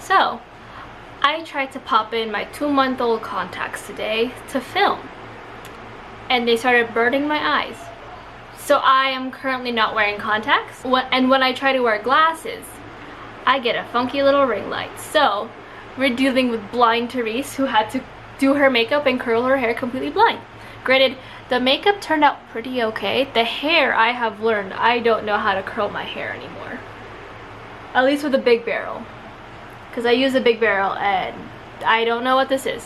So, I tried to pop in my 2-month-old contacts today to film, and they started burning my eyes. So I am currently not wearing contacts, and when I try to wear glasses, I get a funky little ring light. So, we're dealing with blind Therese, who had to do her makeup and curl her hair completely blind. Granted, the makeup turned out pretty okay. The hair, I have learned, I don't know how to curl my hair anymore. At least with a big barrel. Because I use a big barrel and I don't know what this is.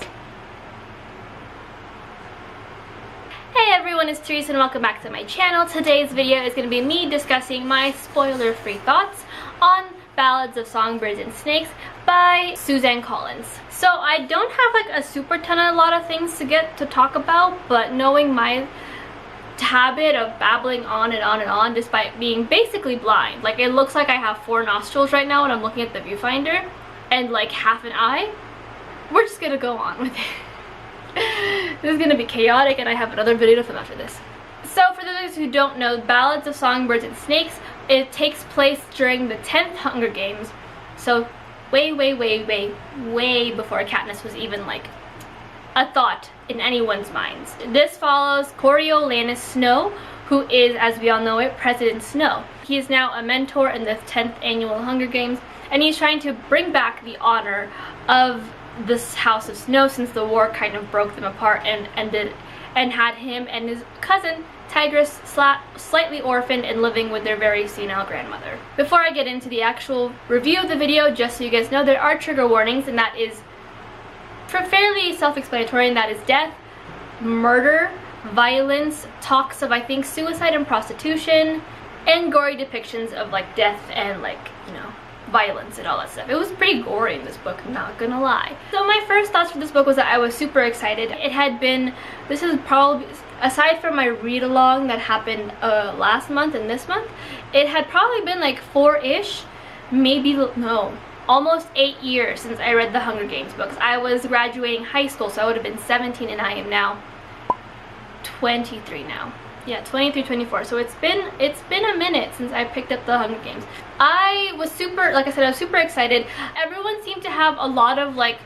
Hey everyone, it's Therese and welcome back to my channel. Today's video is going to be me discussing my spoiler-free thoughts on Ballads of Songbirds and Snakes by Suzanne Collins. So I don't have like a super ton of a lot of things to talk about, but knowing my habit of babbling on and on and on despite being basically blind, like it looks like I have 4 nostrils right now when I'm looking at the viewfinder and like half an eye, we're just gonna go on with it. This is gonna be chaotic and I have another video to film after this. So for those who don't know, Ballads of Songbirds and Snakes, it takes place during the 10th Hunger Games, so way before Katniss was even like a thought in anyone's minds. This follows Coriolanus Snow, who is, as we all know it, President Snow. He is now a mentor in the 10th annual Hunger Games, and he's trying to bring back the honor of this House of Snow since the war kind of broke them apart and had him and his cousin Tigress slightly orphaned and living with their very senile grandmother. Before I get into the actual review of the video, just so you guys know, there are trigger warnings, and that is fairly self-explanatory, and that is death, murder, violence, talks of, I think, suicide and prostitution, and gory depictions of like death and like, you know, violence and all that stuff. It was pretty gory in this book, not gonna lie. So my first thoughts for this book was that I was super excited. It had been, this is probably, aside from my read along that happened last month and this month, it had probably been like 4-ish, maybe, no, almost 8 years since I read the Hunger Games books. I was graduating high school, so I would have been 17 and I am now 23 now. Yeah, 23, 24. So it's been a minute since I picked up the Hunger Games. I was super, like I said, I was super excited. Everyone seemed to have a lot of like,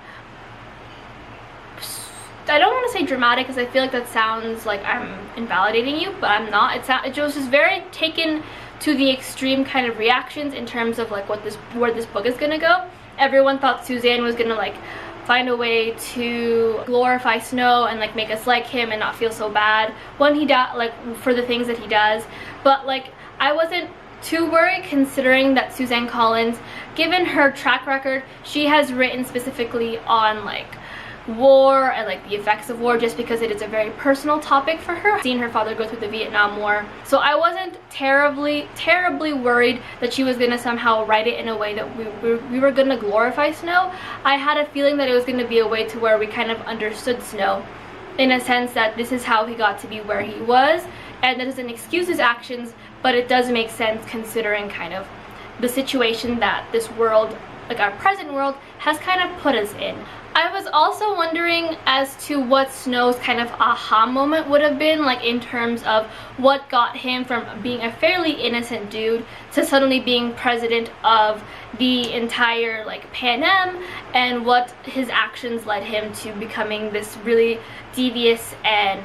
I don't want to say dramatic because I feel like that sounds like I'm invalidating you, but I'm not. It was just very taken to the extreme kind of reactions in terms of like where this book is gonna go. Everyone thought Suzanne was gonna like find a way to glorify Snow and like make us like him and not feel so bad when he like for the things that he does. But like I wasn't too worried, considering that Suzanne Collins, given her track record, she has written specifically on like war and like the effects of war, just because it is a very personal topic for her, seeing her father go through the Vietnam War. So I wasn't terribly worried that she was gonna somehow write it in a way that we were gonna glorify Snow. I had a feeling that it was gonna be a way to where we kind of understood Snow in a sense that this is how he got to be where he was, and that doesn't excuse his actions, but it does make sense considering kind of the situation that this world, like our present world, has kind of put us in. I was also wondering as to what Snow's kind of aha moment would have been, like in terms of what got him from being a fairly innocent dude to suddenly being president of the entire like Pan Am, and what his actions led him to becoming this really devious and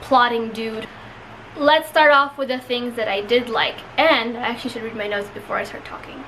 plotting dude. Let's start off with the things that I did like, and I actually should read my notes before I start talking.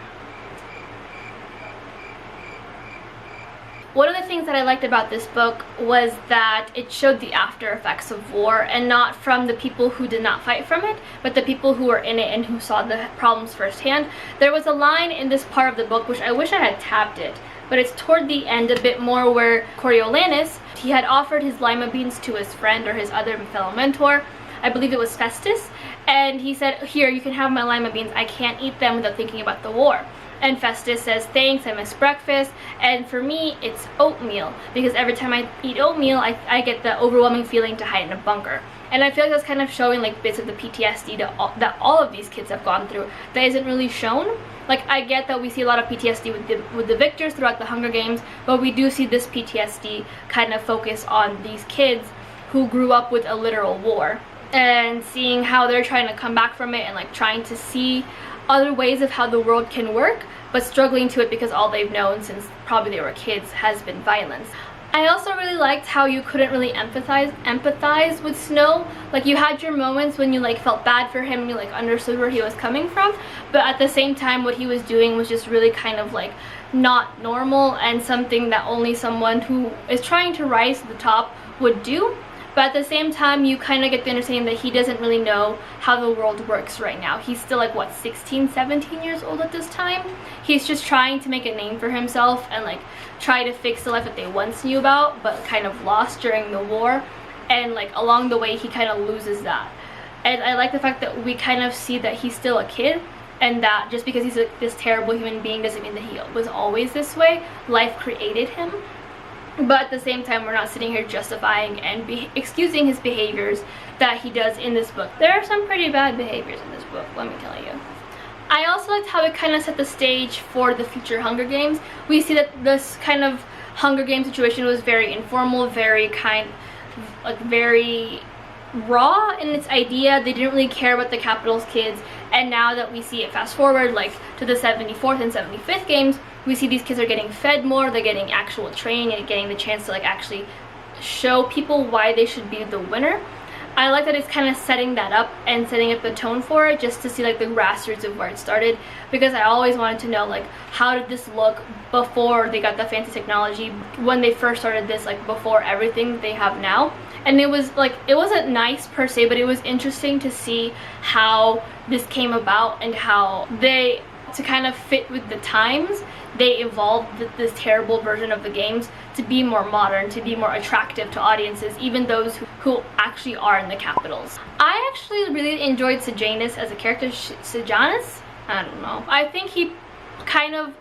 One of the things that I liked about this book was that it showed the after effects of war, and not from the people who did not fight from it, but the people who were in it and who saw the problems firsthand. There was a line in this part of the book, which I wish I had tabbed it, but it's toward the end a bit more, where Coriolanus, he had offered his lima beans to his friend or his other fellow mentor, I believe it was Festus, and he said, "Here, you can have my lima beans, I can't eat them without thinking about the war." And Festus says, "Thanks, I miss breakfast, and for me it's oatmeal, because every time I eat oatmeal I get the overwhelming feeling to hide in a bunker." And I feel like that's kind of showing like bits of the PTSD that all of these kids have gone through that isn't really shown. Like, I get that we see a lot of PTSD with the victors throughout the Hunger Games, but we do see this PTSD kind of focus on these kids who grew up with a literal war, and seeing how they're trying to come back from it and like trying to see other ways of how the world can work, but struggling to it because all they've known since probably they were kids has been violence. I also really liked how you couldn't really empathize with Snow. Like, you had your moments when you like felt bad for him and you like understood where he was coming from, but at the same time what he was doing was just really kind of like not normal and something that only someone who is trying to rise to the top would do. But at the same time, you kind of get the understanding that he doesn't really know how the world works right now. He's still like, what, 16, 17 years old at this time? He's just trying to make a name for himself and like try to fix the life that they once knew about, but kind of lost during the war. And like along the way, he kind of loses that. And I like the fact that we kind of see that he's still a kid, and that just because he's this terrible human being doesn't mean that he was always this way. Life created him. But at the same time, we're not sitting here justifying and excusing his behaviors that he does in this book. There are some pretty bad behaviors in this book, let me tell you. I also liked how it kind of set the stage for the future Hunger Games. We see that this kind of Hunger Games situation was very informal, very very raw in its idea. They didn't really care about the Capitol's kids, and now that we see it fast forward like to the 74th and 75th games, we see these kids are getting fed more, they're getting actual training and getting the chance to like actually show people why they should be the winner. I like that it's kind of setting that up and setting up the tone for it, just to see like the grassroots of where it started, because I always wanted to know like how did this look before they got the fancy technology, when they first started this, like before everything they have now. And it was like, it wasn't nice per se, but it was interesting to see how this came about and how they, to kind of fit with the times, they evolved this terrible version of the games to be more modern, to be more attractive to audiences, even those who actually are in the capitals. I actually really enjoyed Sejanus as a character. Sejanus? I don't know. I think he kind of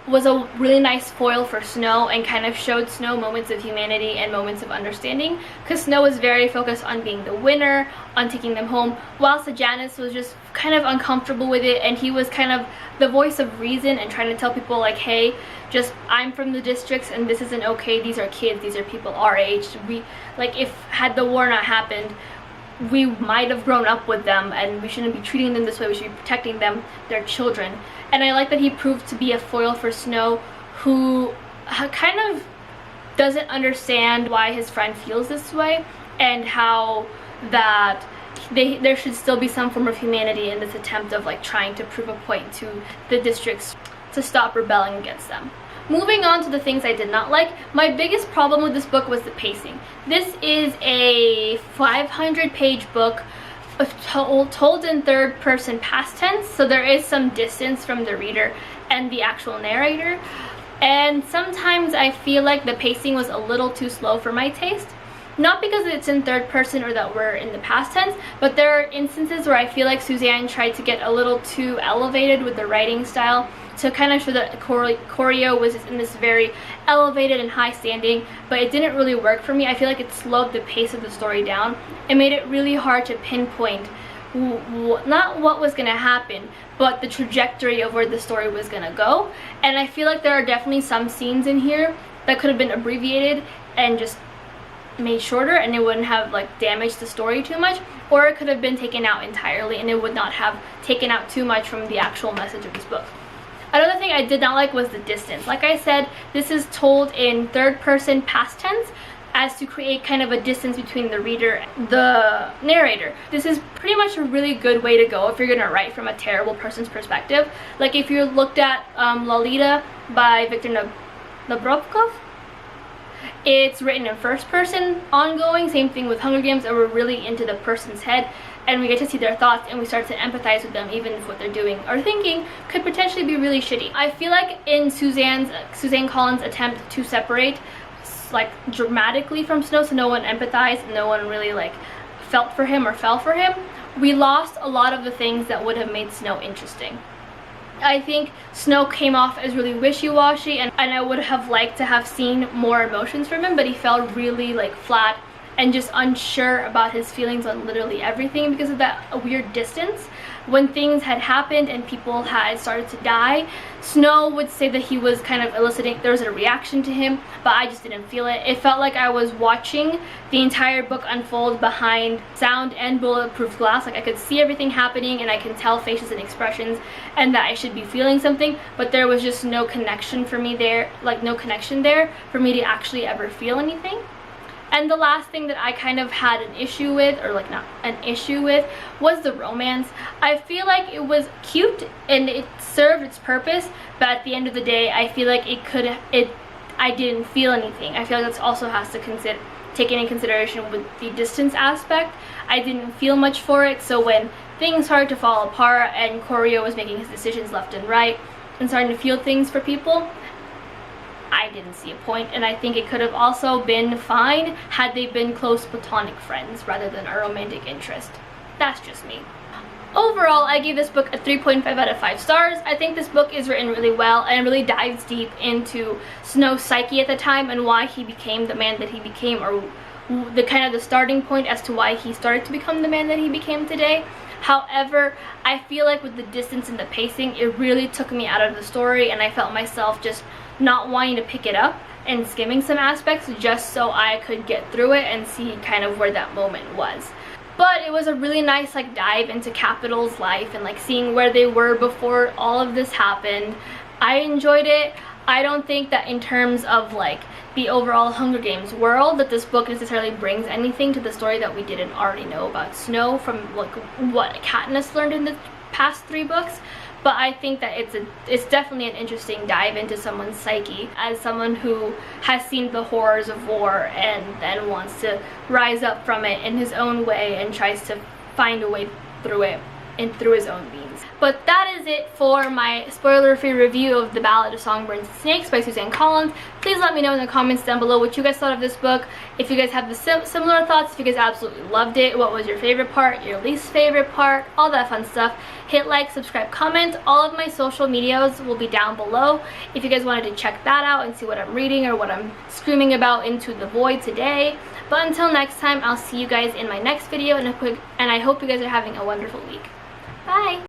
was a really nice foil for Snow and kind of showed Snow moments of humanity and moments of understanding, because Snow was very focused on being the winner, on taking them home, while Sejanus was just kind of uncomfortable with it, and he was kind of the voice of reason and trying to tell people like, hey, just I'm from the districts and this isn't okay, these are kids, these are people our age. We, like, if had the war not happened, we might have grown up with them and we shouldn't be treating them this way, we should be protecting them, their children. And I like that he proved to be a foil for Snow, who kind of doesn't understand why his friend feels this way, and how that there should still be some form of humanity in this attempt of like trying to prove a point to the districts to stop rebelling against them. Moving on to the things I did not like, my biggest problem with this book was the pacing. This is a 500-page book told in third person past tense, so there is some distance from the reader and the actual narrator, and sometimes I feel like the pacing was a little too slow for my taste. Not because it's in third person or that we're in the past tense, but there are instances where I feel like Suzanne tried to get a little too elevated with the writing style to kind of show that choreo was in this very elevated and high standing, but it didn't really work for me. I feel like it slowed the pace of the story down. It made it really hard to pinpoint not what was going to happen, but the trajectory of where the story was going to go. And I feel like there are definitely some scenes in here that could have been abbreviated and just made shorter, and it wouldn't have like damaged the story too much, or it could have been taken out entirely and it would not have taken out too much from the actual message of this book. Another thing I did not like was the distance. Like I said, this is told in third person past tense as to create kind of a distance between the reader and the narrator. This is pretty much a really good way to go if you're gonna write from a terrible person's perspective. Like if you looked at Lolita by Victor Nabokov, it's written in first person ongoing, same thing with Hunger Games, and we're really into the person's head and we get to see their thoughts and we start to empathize with them, even if what they're doing or thinking could potentially be really shitty. I feel like in Suzanne Collins' attempt to separate like dramatically from Snow, so no one empathized and no one really like felt for him or fell for him, we lost a lot of the things that would have made Snow interesting. I think Snow came off as really wishy-washy, and I would have liked to have seen more emotions from him, but he felt really like flat and just unsure about his feelings on literally everything because of that weird distance. When things had happened and people had started to die, Snow would say that he was kind of eliciting, there was a reaction to him, but I just didn't feel it. It felt like I was watching the entire book unfold behind sound and bulletproof glass. Like I could see everything happening and I can tell faces and expressions and that I should be feeling something, but there was just no connection for me there, like no connection there for me to actually ever feel anything. And the last thing that I kind of had an issue with, or like not an issue with, was the romance. I feel like it was cute and it served its purpose, but at the end of the day, I feel like I didn't feel anything. I feel like that also has to take into consideration with the distance aspect. I didn't feel much for it, so when things started to fall apart and Koryo was making his decisions left and right and starting to feel things for people, I didn't see a point, and I think it could have also been fine had they been close platonic friends rather than a romantic interest. That's just me. Overall, I gave this book a 3.5 out of 5 stars. I think this book is written really well and really dives deep into Snow's psyche at the time and why he became the man that he became, or the kind of the starting point as to why he started to become the man that he became today. However, I feel like with the distance and the pacing, it really took me out of the story, and I felt myself just not wanting to pick it up and skimming some aspects just so I could get through it and see kind of where that moment was. But it was a really nice like dive into Capital's life and like seeing where they were before all of this happened. I enjoyed it. I don't think that in terms of like the overall Hunger Games world that this book necessarily brings anything to the story that we didn't already know about Snow from like what Katniss learned in the past 3 books. But I think that it's definitely an interesting dive into someone's psyche as someone who has seen the horrors of war and then wants to rise up from it in his own way and tries to find a way through it and through his own means. But that is it for my spoiler-free review of The Ballad of Songbirds and Snakes by Suzanne Collins. Please let me know in the comments down below what you guys thought of this book. If you guys have the similar thoughts, if you guys absolutely loved it, what was your favorite part, your least favorite part, all that fun stuff. Hit like, subscribe, comment. All of my social medias will be down below if you guys wanted to check that out and see what I'm reading or what I'm screaming about into the void today. But until next time, I'll see you guys in my next video, and I hope you guys are having a wonderful week. Bye!